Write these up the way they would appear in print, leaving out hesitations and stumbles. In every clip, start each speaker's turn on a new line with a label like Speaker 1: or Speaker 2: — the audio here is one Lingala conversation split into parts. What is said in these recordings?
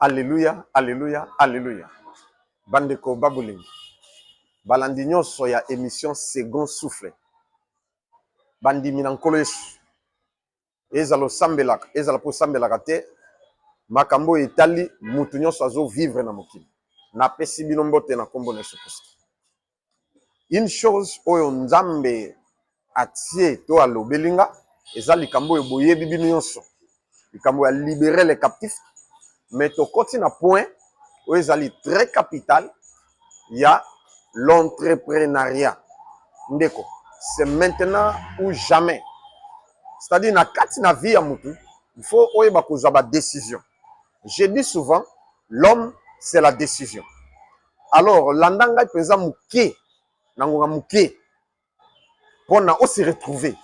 Speaker 1: Alléluia, alléluia, alléluia. Bandeko Babuling. Balandi nyonso ya émission Second Souffle. Bandi minankolo Yesu. Ezalo sambelaka, ezalo po sambelaka te. Makambo etali mutu nyonso azo vivre na mokili. Na pesi bino mbote na kombo na Yesu Kristo. Une chose oyo Nzambe atie to alobelinga, eza likambo eboyebi bino nyonso. Likambo ya libérer les captifs. Mais to koti na point oyo ezali très capital, il y a l'entrepreneuriat. Ndeko, c'est maintenant ou jamais. C'est-à-dire na kati na vie ya mutu, il faut oyeba kozwa ba décision. Je dis souvent, l'homme c'est la décision. Alors landanga peza muke, nangonga muke pona o se retrouver.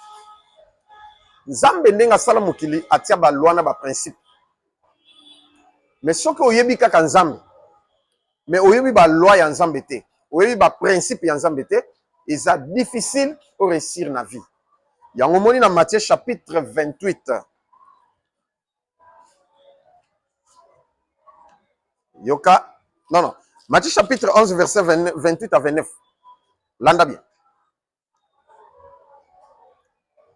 Speaker 1: Nzambe ndenga sala mokili atia ba loi na ba principe. Mais soki oyebi kaka Nzambe, mais oyebi ba loi ya Nzambe te, oyebi ba principe ya Nzambe te, eza difficile pour réussir na vie. Yango moni na Matthieu chapitre 28. Yoka, non. Matthieu chapitre 11 verset 28 à 29. Landa bien.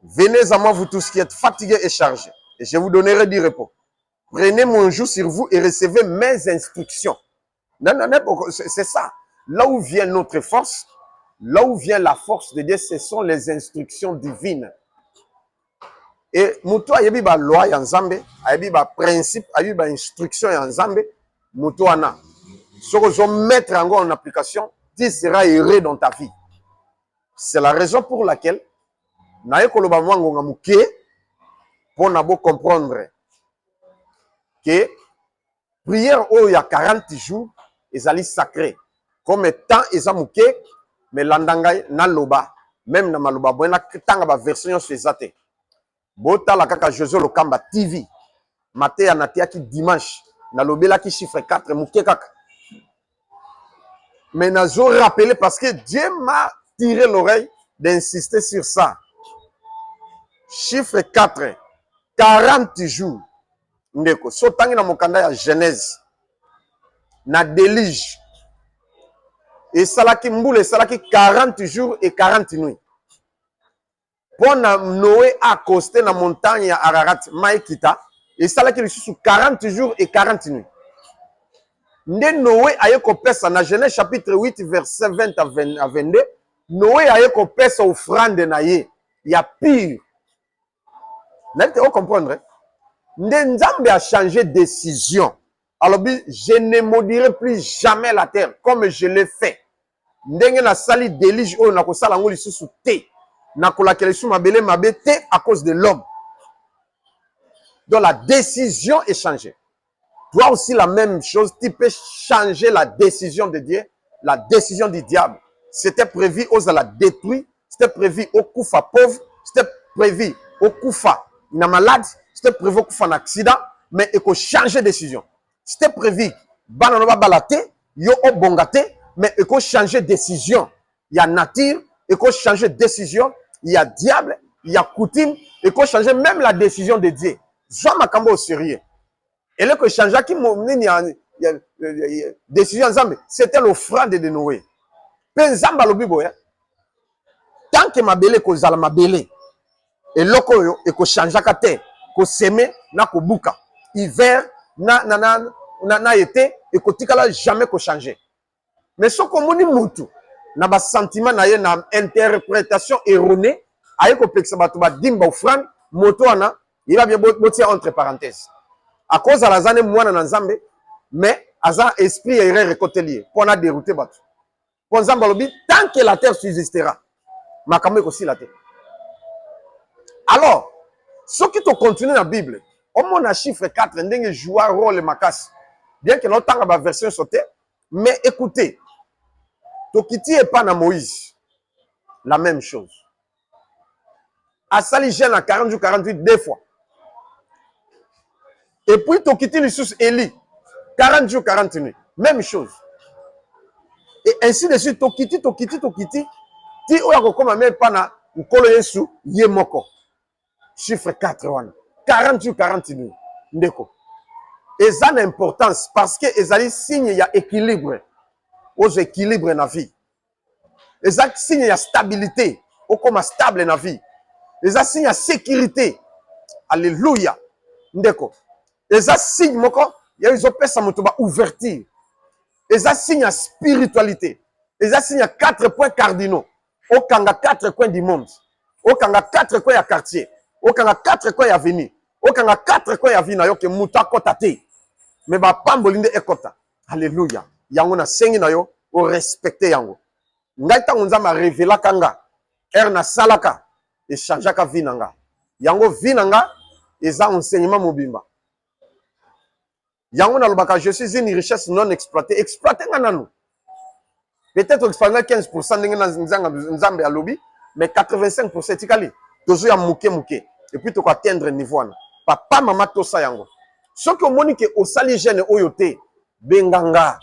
Speaker 1: Venez à moi vous tous qui êtes fatigués et chargés, et je vous donnerai du repos. Prenez mon joug sur vous et recevez mes instructions. Non, c'est ça. Là où vient notre force, là où vient la force de Dieu, ce sont les instructions divines. Et mutu ayebi ba loi ya Nzambe, ayebi ba principe, ayebi ba instruction ya Nzambe, mutu ana. Soko zo mettre en application, tu seras heureux dans ta vie. C'est la raison pour laquelle naye koloba mwango nga muke pour na bo comprendre que prière oyo ya 40 jours ezali sacré. Comme temps eza muke, mais landangai na loba, même na maloba bona tanga ba version sur ezate. Bota la kaka Josué Lokamba TV. Matéa natiaki dimanche na lobela ki chiffre 4 muke kaka. Mais nazo rappeler parce que Dieu m'a tiré l'oreille d'insister sur ça. Chiffre 4, 40 jours. Ndeko, so tangi na mokanda ya Genèse. Na délige. Et salaki mboule, salaki 40 jours et 40 nuits. Pour Noé accosté na montagne ya Ararat, Maïkita, et salaki sous 40 jours et 40 nuits. Nde Noé aye kopesa na Genèse chapitre 8 verset 20 à 22, Noé aye kopesa offrande na ye, ya pire. Vous comprendre? Nzambe a changé de décision. Alors, je ne maudirai plus jamais la terre comme je l'ai fait. Ndenge na sali délige oyo na kosala ngo lisusu te. Na kolakela lisusu mabele mabe te à cause de l'homme. Donc la décision est changée. Toi aussi la même chose, tu peux changer la décision de Dieu, la décision du diable. C'était prévu aux la détruire, c'était prévu au koufa pauvre, c'était prévu au koufa na malade, c'était prévu au koufa na accident, mais il faut changer de décision. C'était prévu bananoba balate, yo obongate, mais il faut changer de décision. Il y a nature, il faut changer de décision, il y a diable, il y a coutume, il faut changer même la décision de Dieu. Soit makambo au sérieux. Et là que changea qui décision Nzambe, c'était l'offrande de Noé. Pe Nzamba lo bibo ya. Tant que mabele ko zala mabele. Et loko yo e ko changeaka te, ko semer na ko buka. Hiver na été et ko tikala jamais ko changer. Mais ce ko moni mutu na ba sentiment na ye na interprétation erronée, aye ko peksa bato ba dimba offrande, moto ana, il va bien botia entre parenthèses. À cause de la zane mouana na Nzambe, mais aza esprit erreur récolté pour na dérouter bato. Pour Nzambe lobi, tant que la terre subsistera, makambo aussi la terre. Alors, ce qui te continue dans la Bible, au moins na chiffre 4, ndenge joua rôle makas. Bien que notre temps va version sauté, mais écoutez, Tokiti et pas na Moïse, la même chose. Asali jeune à 40 jours, 48, deux fois. Et puis Tokiti l'Issus Eli, 40 jours, 40 nuits, même chose. Et ainsi de suite, Tokiti, ti oya comme même pas na ukolo Yesu yemoko. Chiffre 4 wana. 40 jours, 40 nuits. Ndeko. Et ça a une importance parce que ezali signe il y a équilibre. Aux équilibre dans la vie. Et ça signe il y a stabilité. Au comme stable dans la vie. Et ça signe il y a sécurité. Alléluia. Ndeko. Et ça signe moko il y a ils ont ça motoba ouverture. Et ça signe la spiritualité. Et ça signe 4 points cardinaux. Au kanga 4 coins du monde. Au kanga 4 coins ya quartier. Au kanga 4 coins ya avenue. Au kanga 4 coins ya vie na yo ke muta kota te. Mais ba pambolinde ekota. Alléluia. Yango na sengi na yo o respecter yango. Ngai tango nzamba révéla kanga. Na salaka et changeaka vie nanga. Yango vie nanga eza enseignement mobimba. Yango na lobaka je suis une richesse non exploitée. Exploiter nga nanu. Peut-être exploiter 15% ndenge na nzambe ya lobi, mais 85% tikali. Tozo ya muke muke. Et puis to ko atteindre niveau wana. Papa mama tosa yango. Soki omoni ke osali jeune oyo te benganga.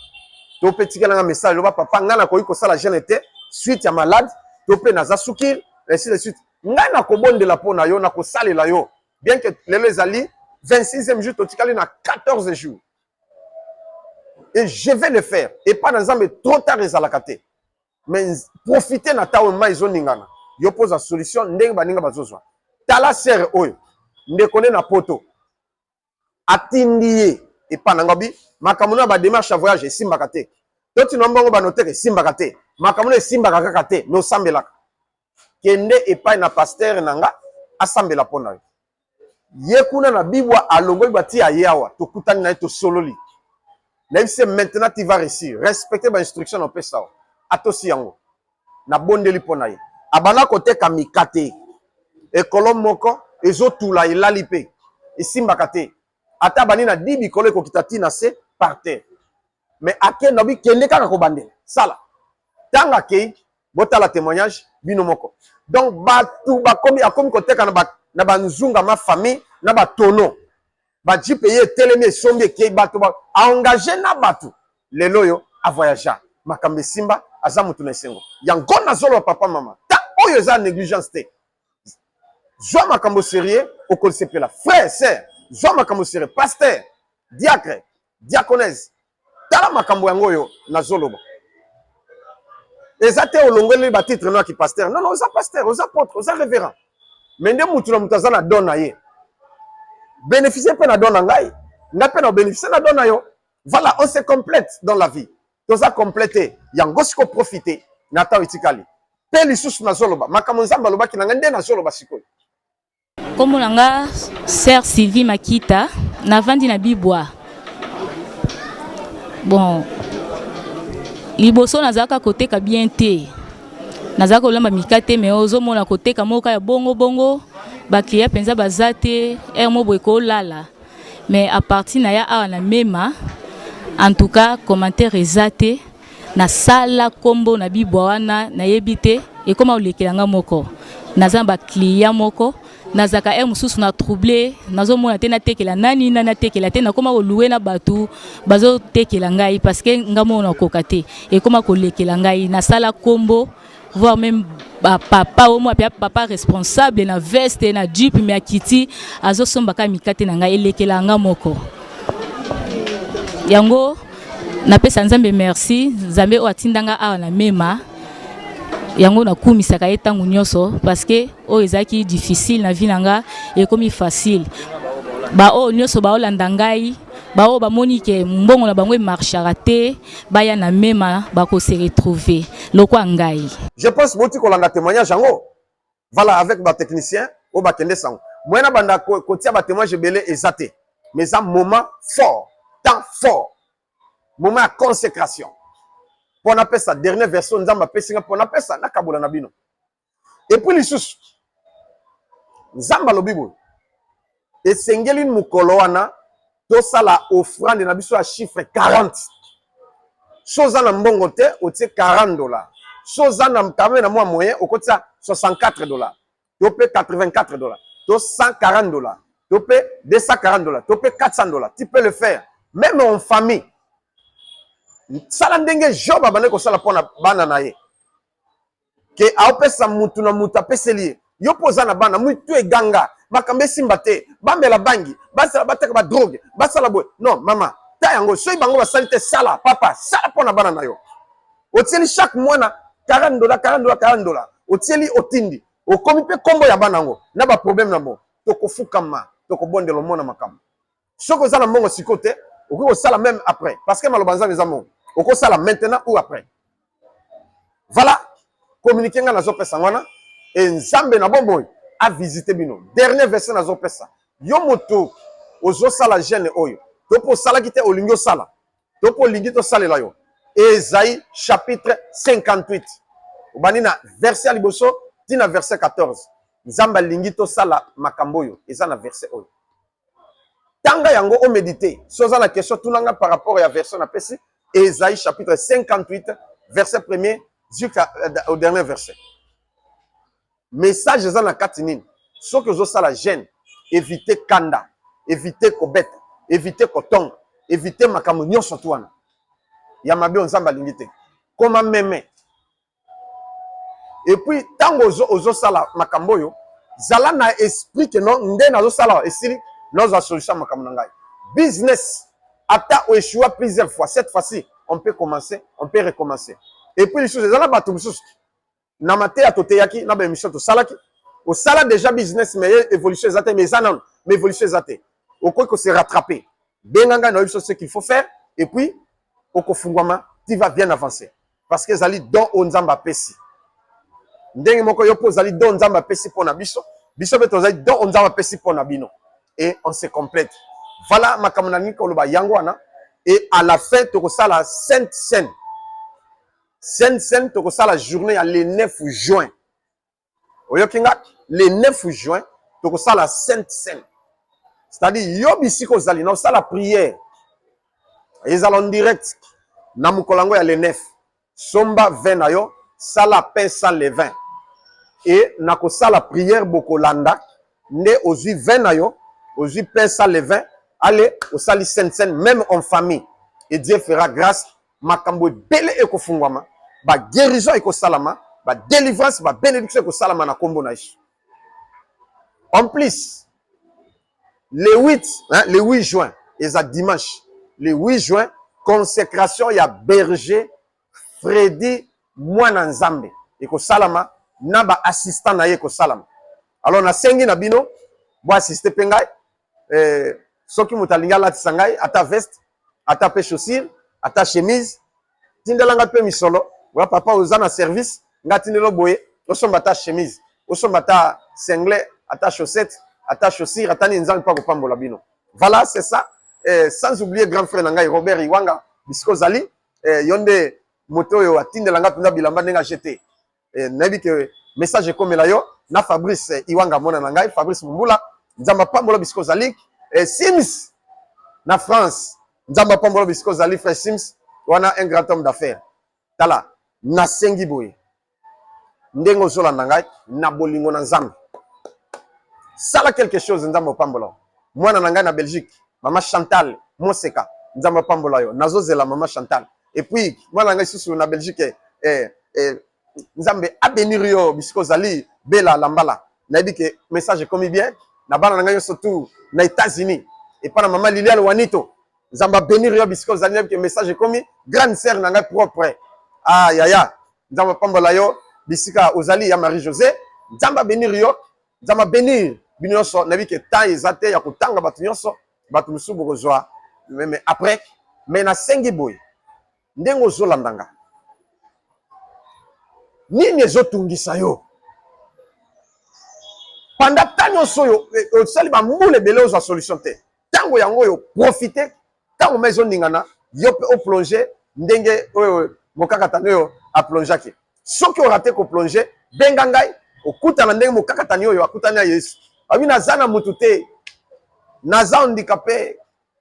Speaker 1: To pe tikala nga message loba papa nga na koyi ko sala jeune te suite ya malade, to pe naza sukil, ainsi de suite. Nga na ko bondela pona yo na ko salela yo. Bien que lelo ezali 26e jour, totikali na 14 jours. Et je vais le faire. Et pas dans un trop tard ezalakate. Mais profitez na ta ma izo ningana. Yo pose la solution ndenge baninga bazozwa. Tala serre oyo. Ndekone na poto. Atindie et pas nangobi. Makamuna ba démarche à voyage simbakate. Toti nombongo ba noter simbakate. Makamuna simbaka kate no sambelaka. Kende et pas na pasteur nanga asambela pona. Yekuna na bibwa alongoli bati ayawa to kutani na to sololi. Même si maintenant tu vas réussir, respecter ma instruction on peut ça. Atosi yango. Na bondeli pona ye. Abana kote kamikate. E kolom moko ezotula ilalipe. Isimbakate. Ata bani na dibi kole ko kitati na se par terre. Mais ake na bi kende kaka ko bandela. Sala. Tanga ke bota la témoignage bino moko. Donc batu ba komi akomi kote kana ba na banzunga ma famille na ba tono ba jipe ye telemi sombi ke batu ba engagé na batu lelo yo a voyager makambe simba aza mutu na sengo yango na zolo papa mama ta oyo za négligence te zo makambo sérieux au concept la frère sœur zo makambo sérieux pasteur diacre diaconesse tala makambo yango yo na zolo ezate olongoli ba titre no ki pasteur non oza pasteur oza apôtre oza révérend. Mais nde mutu na mutaza na dona ye. Bénéficier pe na dona ngai. Nga pe na bénéficier na dona yo. Voilà, on se complète dans la vie. Toza compléter. Yango siko profiter. Na ta itikali. Pe lisusu na zoloba. Makambo nzamba loba ki na nde na zoloba siko.
Speaker 2: Comme nga sœur Sylvie Makita na vandi na bibwa. Bon. Liboso nazaka côté ka bien te. Nazaka olamba mikate me ozomona koteka moka ya bongo bongo bakia penza bazate mo boyeko lala mais à partir na ya awa na mema en tout cas commentaire ezate na sala kombo na bibwa wana na yebite et comment olekelanga moko nazamba client moko nazaka mususu na troublé nazomona te na tekela nani na tekela te na koma oluwe na batu bazo tekela ngai parce que ngamona kokate et comment kolekela ngai na sala kombo voire même papa au moins papa responsable na veste na jeep mais akiti azo sombaka mikate na ngai elekela nga moko yango na pesa nzambe merci nzambe o atindanga awa na mema yango na kumisaka etangu nyoso parce que o ezaki difficile na vie nanga et comme facile ba o nyoso ba olanda ngai ba o ba moni ke mbongo na bango marchera te ba ya na mema ba ko se retrouver lokwa ngai.
Speaker 1: Je pense que tu as témoignage yango. Voilà avec ba technicien o ba kende sango. Moi na banda ko tia ba témoignage belé ezate. Mais un moment fort, temps fort. Moment de consécration. Pour appeler ça dernière version nzamba pesinga pour appeler ça na kabola na bino. Et puis les sous nzamba lo bibo. Et sengeli mukolo wana to sala offrande na biso a chiffre 40. Chose na mbongo te o tie $40. Chose na mkame na moi moyen au côté $64. To pe $84. To $140. To pe $240. To pe $400. Tu peux le faire même en famille. Sala ndenge job abane ko sala pona bana na ye. Ke aopesa mutu na mutu apeseli. Yo poza na bana mutu eganga bakambe simbate bambela bangi basala bateka ba drogue basala boy non mama ta yango soy bango basali te sala papa sala pona bana na yo otieli chaque mois na $40 otieli otindi okomi pe kombo ya bana ngo na ba problème na bo tokofukama tokobondelo mona makam soko za na mongo sikote oko sala même après parce que malobanza mes amours oko sala maintenant ou après voilà communiquer nga nazo pesa ngwana et nzambe na bomboy a visiter bino dernier verset nazo pesa yo moto ozo sala jeune oyo to po sala kite olingo sala to po lingi to salela yo Esaïe chapitre 58 obani na verset ya liboso tina verset 14 nzamba lingi to sala makambo yo eza na verset oyo tanga yango o méditer soza na question tunanga par rapport à verset na pesi Esaïe chapitre 58 verset 1er jusqu'au dernier verset message eza na katinin so que zo sala jeune éviter kanda éviter kobeta éviter kotonga éviter makambo nyonso twana ya mabe nzamba lingi te koma meme et puis tango ozo sala makambo yo zala na esprit que non nde na zo sala esili nous a solution makambo na ngai business ata o échoua plusieurs fois cette fois-ci on peut commencer on peut recommencer et puis les choses zala bato mususu na mate ya toteyaki na ba émission to salaki au sala déjà business mais évolution ezate mais ça non mais évolution ezate au quoi que se rattraper benganga na ce qu'il faut faire et puis okofungwama tu vas bien avancer parce que zali don onzamba pesi ndenge moko yo po zali don nzamba pesi pona biso biso beto zali don onzamba pesi pona bino et on se complète voilà makamona ni ko loba yango wana et à la fin to ko sala sainte scène to ko sala journée ya le 9 juin oyokinga le 9 juin to ko sala sainte scène c'est-à-dire yo bisiko zali na sala prière ils allons direct na mukolango ya le 9 somba 20 na yo sala pesa le 20 et na ko sala prière bokolanda nde ozui 20 na yo ozui pesa le 20 allez au sali scène même en famille et Dieu fera grâce makambo bele ekofungwama ba guérison ekosalama ba délivrance ba bénédiction ekosalama na kombo na Yesu en plus le 8 juin et ça dimanche le 8 juin consécration ya berger Freddy Mwana Nzambe ekosalama na ba assistant na ye ekosalama alors na sengi na bino bo assister pengai soki mutalinga latisa ngai ata veste ata pe chaussure ata chemise tindelanga pe misolo wa papa ozana service ngatindelo boye osomba ata chemise osomba ata singlet ata chaussette ata chaussure ata ni nzambe pa kopambola bino voilà c'est ça sans oublier grand frère ngai Robert Iwanga bisiko zali yonde moto yo atindelanga tunda bilamba ndenga jeté nabi ke message komela yo na Fabrice Iwanga mona na ngai Fabrice Mumbula nzamba pambola bisiko zali Sims na France nzamba pambola bisiko zali frère Sims wana un grand homme d'affaires tala na sengi boye ndengo zola na ngai na bolingo na nzambe sala quelque chose nzamba pambola mwana na ngai na Belgique maman Chantal Moseka nzamba pambola yo nazozela maman Chantal et puis mwana na ngai susu na Belgique nzambe abénir yo bisiko zali bela lambala nayebi ke message komi bien na bana na ngai surtout na États-Unis et pas na maman Liliane Wanito nzamba bénir yo bisiko zali nayebi ke message komi grande sœur na ngai propre ah yaya nzamba pambola yo bisika ozali ya Marie José nzamba bénir yo nzamba bénir bino nyonso nayebi ke temps ezate ya kotanga bato nyonso bato mosusu bokozwa mais après mais na sengi boye ndenge ozolandanga nini ezotungisa yo pendant tant nyonso oyo osali bambula ebele ozwa solution te ntango yango oyo profite ntango ma ezoningana yo mpe oplonge ndenge oyo mokakatani oyo aplongeaki soki orate koplonge benga ngai okutana ndenge mokakatani oyo akutani ya Yesu abi naza na mutu te naza handicapé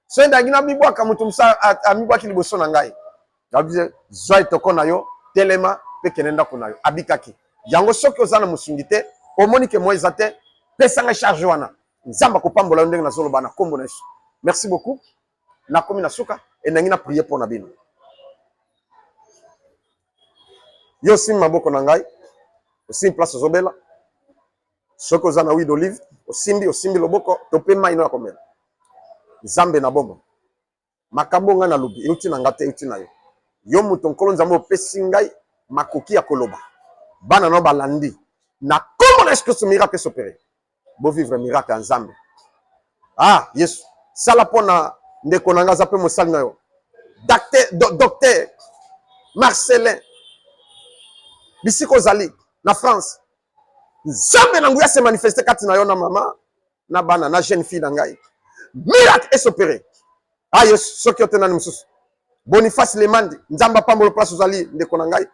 Speaker 1: so ndangi na mibwaka mutu musa amibwaki liboso na ngai abi zwa etoko na yo telema pe kenenda kuna yo abikaki yango soki ozana musungi te omoni ke moi ezate pesa nga charge wana nzamba kopambola ndenge na zoloba na kombo na Yesu merci beaucoup na komi na suka et nangi na prier pour na bino yo sim maboko na ngai sim place zobela Soko oza na huile d'olive, osimbi loboko, tope mai no ya komela. Nzambe na bombo. Makambo nga na lobi, euti na ngate, euti na yo. Yo muto nkolo nzambe opesi ngai makoki ya koloba. Bana no balandi. Na kombo na Yesu miracle s'opérer. Bo vivre miracle en nzambe. Ah, Yesu. Sala pona ndeko na nga za pe mosali na yo. Docteur Marcelin. Bisiko zali na France. Nzambe na nguya se manifester kati na yo na mama na bana na jeune fille na ngai. Miracle est opéré. Ah Yesu, soki otena ni mususu. Boniface Lemandi, nzamba pambolo place ozali ndeko na ngai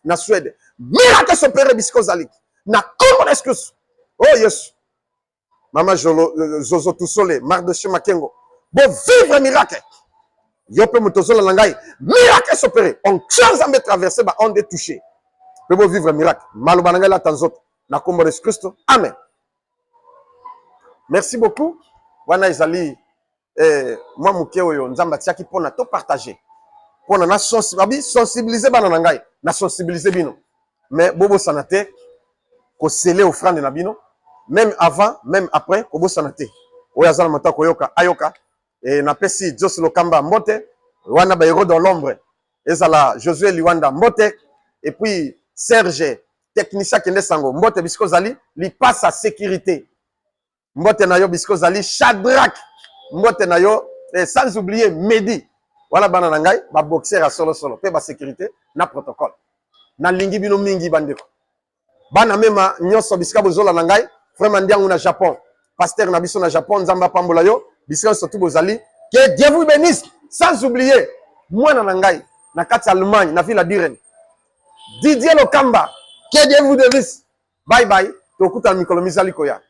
Speaker 1: na Suède. Miracle est opéré bisiko zali. Na kombo na excuse. Oh Yesu. Mama Zozo Toussolé, Mardoché Makengo. Bon vivre miracle. Yo pe mutozola na ngai. Miracle est opéré. On chance à me traverser ba on de toucher. Pe bo vivre miracle. Maloba na ngai la tanzoto. Na kombo de Christ. Amen. Merci beaucoup. Wana ezali moi muke oyo nzamba tiaki pona to partager. Pona na sensibiliser bana na ngai, na sensibiliser bino. Mais bobo sanate ko sceller offrande na bino, même avant, même après ko bo sanate. Oya zana mata ko yoka ayoka et na pesi Jos Lokamba mbote, wana ba héros dans l'ombre. Ezala Josué Liwanda mbote et puis Serge technicien kende sango mbote bisiko zali li passe à sécurité. Mbote na yo bisiko zali Shadrach mbote na yo sans oublier Mehdi. Voilà bana na ngai ba boxer à solo pe ba sécurité na protocole. Na lingi bino mingi bandeko. Bana mema nyoso bisika bozola na ngai frère ndiangu na Japon. Pasteur na biso na Japon nzamba pambola yo bisika surtout bozali. Que Dieu vous bénisse sans oublier moi na ngai na kati Allemagne na ville d'Iren. Didier Lokamba. Que Dieu vous bénisse. Bye bye. Tokuta mikolo mizali koya.